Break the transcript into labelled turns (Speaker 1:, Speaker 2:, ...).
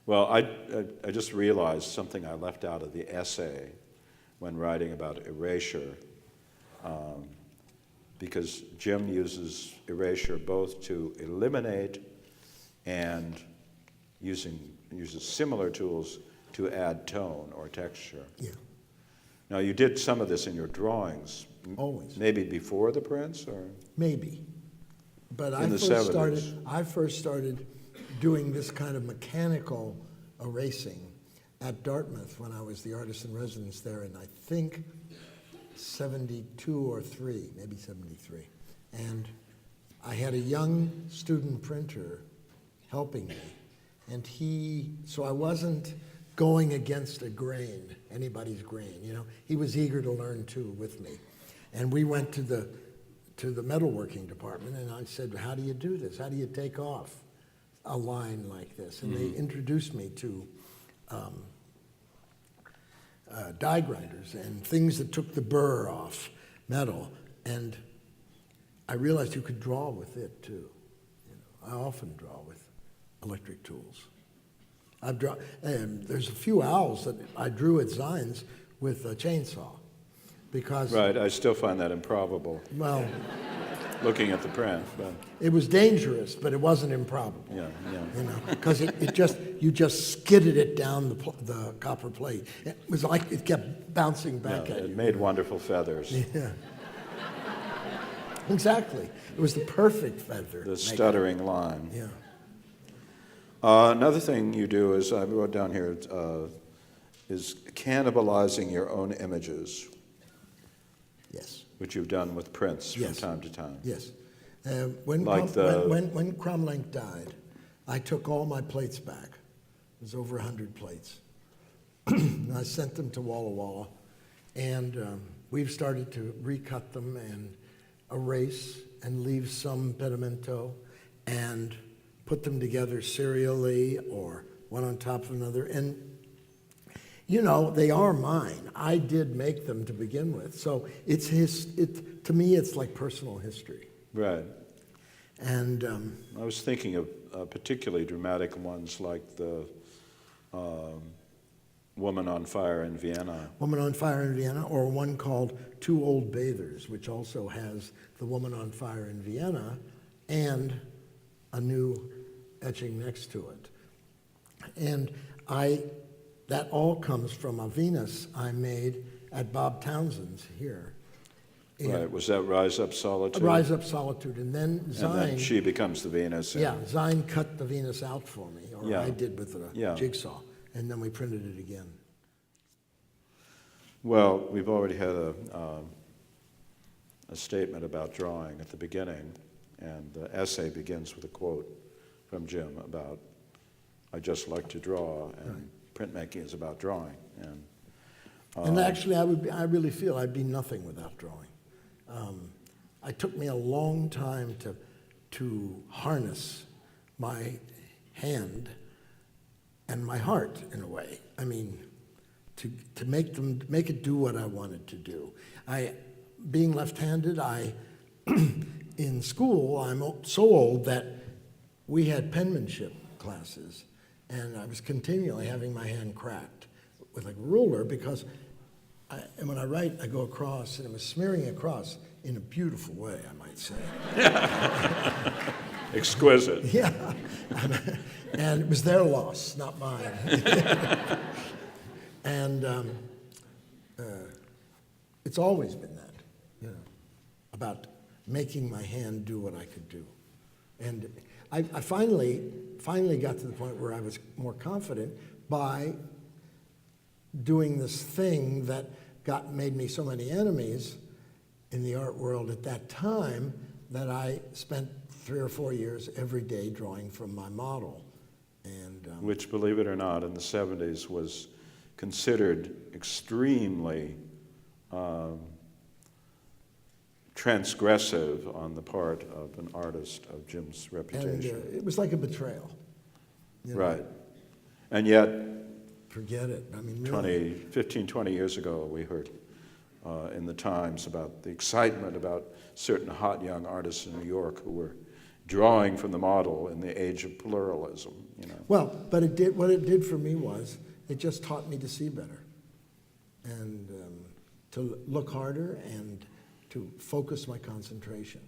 Speaker 1: Well, I just realized something I left out of the essay when writing about erasure, because Jim uses erasure both to eliminate and uses similar tools to add tone or texture.
Speaker 2: Yeah.
Speaker 1: Now, you did some of this in your drawings.
Speaker 2: Always.
Speaker 1: Maybe before the prints, or?
Speaker 2: Maybe. But
Speaker 1: In the 70s.
Speaker 2: I first started doing this kind of mechanical erasing at Dartmouth when I was the artist in residence there in, I think, 72 or 3, maybe 73. And I had a young student printer helping me. And so I wasn't going against a grain, anybody's grain, you know. He was eager to learn too with me. And we went to the metalworking department, and I said, how do you do this? How do you take off a line like this? And they introduced me to die grinders and things that took the burr off metal. And I realized you could draw with it too. You know, I often draw with electric tools. There's a few owls that I drew at Zines with a chainsaw, because
Speaker 1: Right, I still find that improbable,
Speaker 2: well,
Speaker 1: looking at the print. But
Speaker 2: it was dangerous, but it wasn't improbable.
Speaker 1: yeah.
Speaker 2: You know, because you just skidded it down the copper plate. It was like it kept bouncing back at
Speaker 1: It
Speaker 2: you.
Speaker 1: made wonderful feathers.
Speaker 2: Yeah. Exactly. It was the perfect feather.
Speaker 1: The stuttering line.
Speaker 2: Yeah.
Speaker 1: Another thing you do is, I wrote down here, is cannibalizing your own images,
Speaker 2: Yes.
Speaker 1: which you've done with prints from
Speaker 2: Yes.
Speaker 1: time to time.
Speaker 2: Yes. When Cromlink died, I took all my plates back. It was over 100 plates. And I sent them to Walla Walla, and we've started to recut them and erase and leave some pedimento and put them together serially or one on top of another. And, you know, they are mine. I did make them to begin with. So to me, it's like personal history.
Speaker 1: Right.
Speaker 2: And
Speaker 1: I was thinking of particularly dramatic ones like the Woman on Fire in Vienna.
Speaker 2: Woman on Fire in Vienna, or one called Two Old Bathers, which also has the Woman on Fire in Vienna and a new etching next to it. And that all comes from a Venus I made at Bob Townsend's here.
Speaker 1: Right, was that Rise Up Solitude?
Speaker 2: Rise Up Solitude, and then Zine.
Speaker 1: And then she becomes the Venus.
Speaker 2: Yeah, Zine cut the Venus out for me, or
Speaker 1: Yeah.
Speaker 2: I did with a
Speaker 1: Yeah.
Speaker 2: jigsaw, and then we printed it again.
Speaker 1: Well, we've already had a statement about drawing at the beginning, and the essay begins with a quote from Jim about, I just like to draw, and printmaking is about drawing.
Speaker 2: And actually, I really feel I'd be nothing without drawing. It took me a long time to harness my hand and my heart in a way. I mean, to make it do what I wanted to do. Being left-handed, in school, I'm so old that we had penmanship classes, and I was continually having my hand cracked with a ruler because and when I write, I go across, and it was smearing across in a beautiful way, I might say.
Speaker 1: Exquisite.
Speaker 2: Yeah. And it was their loss, not mine. And it's always been that, you know, about making my hand do what I could do. And I finally got to the point where I was more confident by doing this thing that made me so many enemies in the art world at that time that I spent 3 or 4 years every day drawing from my model. And
Speaker 1: which, believe it or not, in the 70s was considered extremely transgressive on the part of an artist of Jim's reputation.
Speaker 2: And it was like a betrayal. You know?
Speaker 1: Right. And yet,
Speaker 2: Forget it. I mean, really.
Speaker 1: 15, 20 years ago, we heard in the Times about the excitement about certain hot young artists in New York who were drawing from the model in the age of pluralism. you know.
Speaker 2: Well, but what it did for me was it just taught me to see better and to look harder and to focus my concentration.